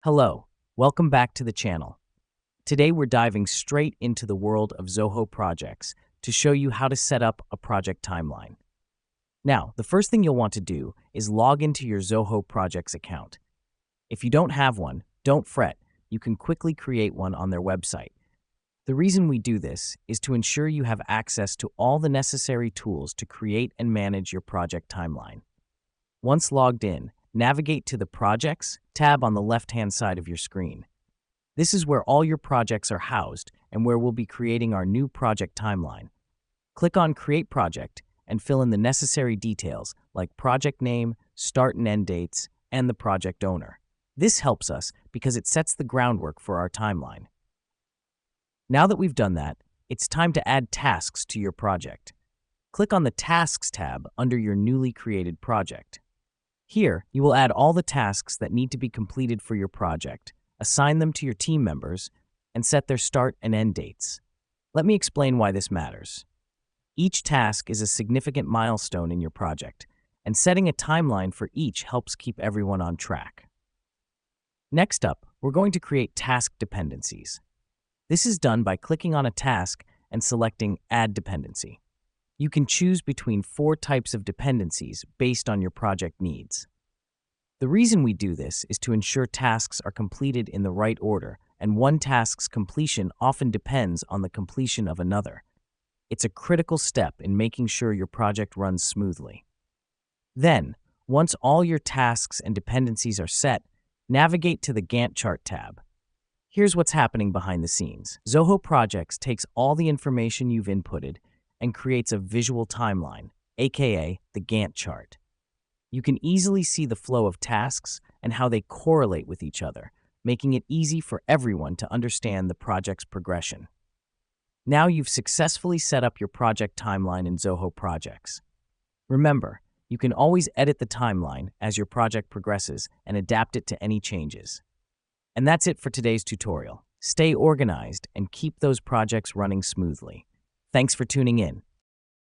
Hello, welcome back to the channel. Today we're diving straight into the world of Zoho projects to show you how to set up a project timeline. Now, the first thing you'll want to do is log into your Zoho Projects account. If you don't have one, don't fret, you can quickly create one on their website. The reason we do this is to ensure you have access to all the necessary tools to create and manage your project timeline. Once logged in, navigate to the Projects tab on the left-hand side of your screen. This is where all your projects are housed and where we'll be creating our new project timeline. Click on Create Project and fill in the necessary details like project name, start and end dates, and the project owner. This helps us because it sets the groundwork for our timeline. Now that we've done that, it's time to add tasks to your project. Click on the Tasks tab under your newly created project. Here, you will add all the tasks that need to be completed for your project, assign them to your team members, and set their start and end dates. Let me explain why this matters. Each task is a significant milestone in your project, and setting a timeline for each helps keep everyone on track. Next up, we're going to create task dependencies. This is done by clicking on a task and selecting Add Dependency. You can choose between 4 types of dependencies based on your project needs. The reason we do this is to ensure tasks are completed in the right order, and one task's completion often depends on the completion of another. It's a critical step in making sure your project runs smoothly. Then, once all your tasks and dependencies are set, navigate to the Gantt chart tab. Here's what's happening behind the scenes. Zoho Projects takes all the information you've inputted and creates a visual timeline, aka the Gantt chart. You can easily see the flow of tasks and how they correlate with each other, making it easy for everyone to understand the project's progression. Now you've successfully set up your project timeline in Zoho Projects. Remember, you can always edit the timeline as your project progresses and adapt it to any changes. And that's it for today's tutorial. Stay organized and keep those projects running smoothly. Thanks for tuning in.